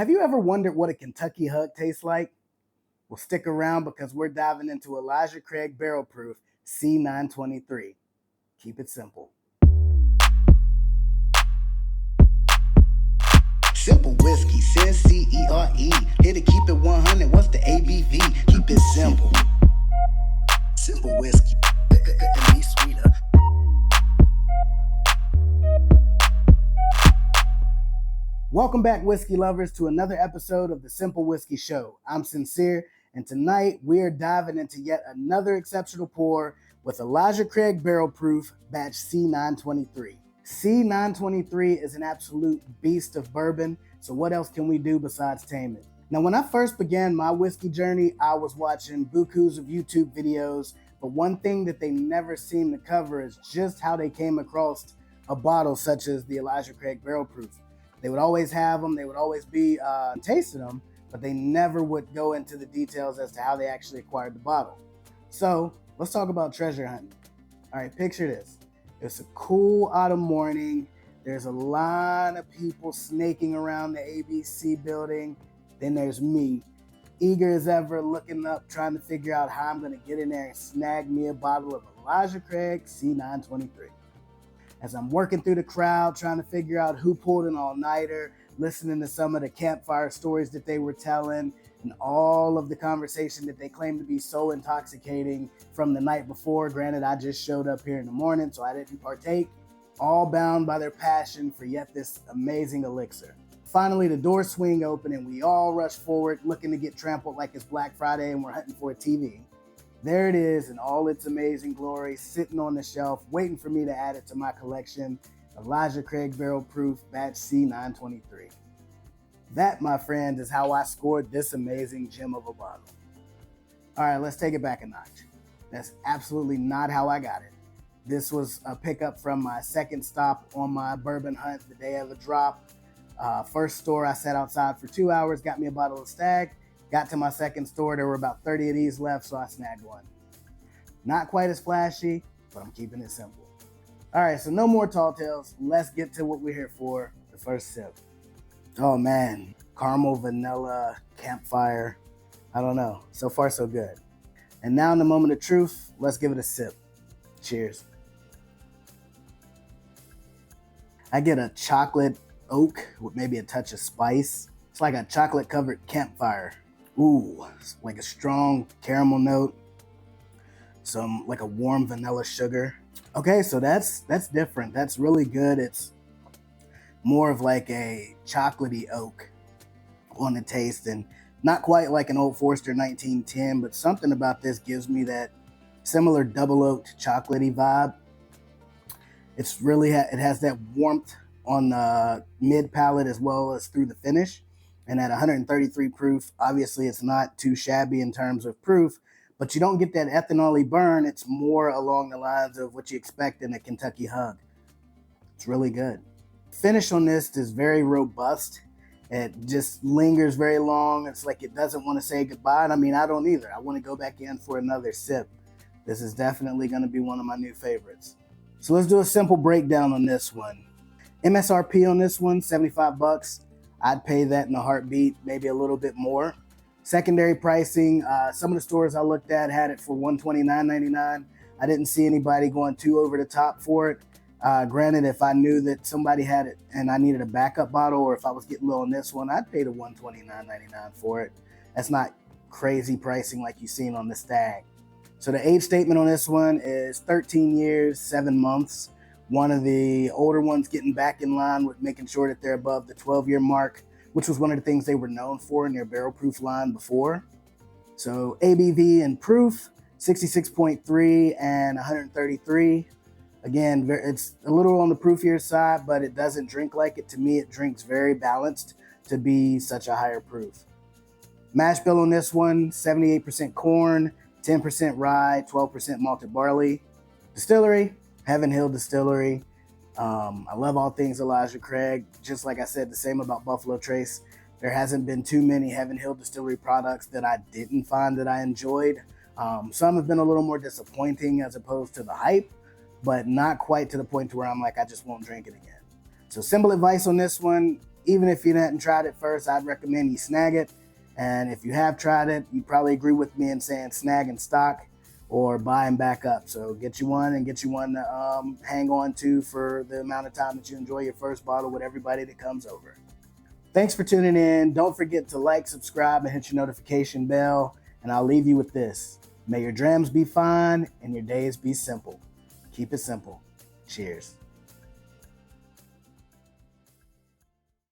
Have you ever wondered what a Kentucky Hug tastes like? Well, stick around because we're diving into Elijah Craig Barrel Proof C923. Keep it simple. Simple whiskey, Cyncere. Here to keep it 100. What's the ABV? Keep it simple. Simple whiskey. And be sweeter. Welcome back, whiskey lovers, to another episode of the Simple Whiskey Show. I'm Cyncere, and tonight we are diving into yet another exceptional pour with Elijah Craig Barrel Proof Batch C923. C923 is an absolute beast of bourbon, so what else can we do besides tame it? Now, when I first began my whiskey journey, I was watching bukus of YouTube videos, but one thing that they never seem to cover is just how they came across a bottle such as the Elijah Craig Barrel Proof. They would always have them, they would always be tasting them, but they never would go into the details as to how they actually acquired the bottle. So let's talk about treasure hunting. All right, picture this. It's a cool autumn morning. There's a line of people snaking around the ABC building. Then there's me, eager as ever, looking up, trying to figure out how I'm gonna get in there and snag me a bottle of Elijah Craig C923. As I'm working through the crowd, trying to figure out who pulled an all-nighter, listening to some of the campfire stories that they were telling, and all of the conversation that they claimed to be so intoxicating from the night before. Granted, I just showed up here in the morning, so I didn't partake, all bound by their passion for yet this amazing elixir. Finally, the doors swing open and we all rush forward, looking to get trampled like it's Black Friday and we're hunting for a TV. There it is in all its amazing glory, sitting on the shelf, waiting for me to add it to my collection, Elijah Craig Barrel Proof Batch C923. That, my friend, is how I scored this amazing gem of a bottle. All right, let's take it back a notch. That's absolutely not how I got it. This was a pickup from my second stop on my bourbon hunt the day of the drop. First store, I sat outside for 2 hours, got me a bottle of Stag. Got to my second store, there were about 30 of these left, so I snagged one. Not quite as flashy, but I'm keeping it simple. All right, so no more tall tales. Let's get to what we're here for, the first sip. Oh man, caramel, vanilla, campfire. I don't know, so far so good. And now in the moment of truth, let's give it a sip. Cheers. I get a chocolate oak with maybe a touch of spice. It's like a chocolate covered campfire. Ooh, like a strong caramel note, some like a warm vanilla sugar. Okay, so that's different. That's really good. It's more of like a chocolatey oak on the taste, and not quite like an Old Forester 1910, but something about this gives me that similar double oaked chocolatey vibe. It's really it has that warmth on the mid palate as well as through the finish. And at 133 proof, obviously it's not too shabby in terms of proof, but you don't get that ethanol-y burn. It's more along the lines of what you expect in a Kentucky Hug. It's really good. Finish on this is very robust. It just lingers very long. It's like it doesn't want to say goodbye. And I mean, I don't either. I want to go back in for another sip. This is definitely going to be one of my new favorites. So let's do a simple breakdown on this one. MSRP on this one, $75. I'd pay that in a heartbeat, maybe a little bit more. Secondary pricing, some of the stores I looked at had it for $129.99. I didn't see anybody going too over the top for it. Granted, if I knew that somebody had it and I needed a backup bottle, or if I was getting low on this one, I'd pay the $129.99 for it. That's not crazy pricing like you've seen on the Stag. So the age statement on this one is 13 years, 7 months. One of the older ones getting back in line with making sure that they're above the 12-year mark, which was one of the things they were known for in their barrel proof line before. So ABV and proof, 66.3 and 133. Again, it's a little on the proofier side, but it doesn't drink like it. To me, it drinks very balanced to be such a higher proof. Mash bill on this one, 78% corn, 10% rye, 12% malted barley. Distillery, Heaven Hill Distillery. I love all things Elijah Craig. Just like I said, the same about Buffalo Trace. There hasn't been too many Heaven Hill Distillery products that I didn't find that I enjoyed. Some have been a little more disappointing as opposed to the hype, but not quite to the point to where I'm like, I just won't drink it again. So simple advice on this one, even if you hadn't tried it first, I'd recommend you snag it. And if you have tried it, you probably agree with me in saying snag and stock or buy and back up. So get you one and get you one to hang on to for the amount of time that you enjoy your first bottle with everybody that comes over. Thanks for tuning in. Don't forget to like, subscribe, and hit your notification bell. And I'll leave you with this. May your drams be fine and your days be simple. Keep it simple. Cheers.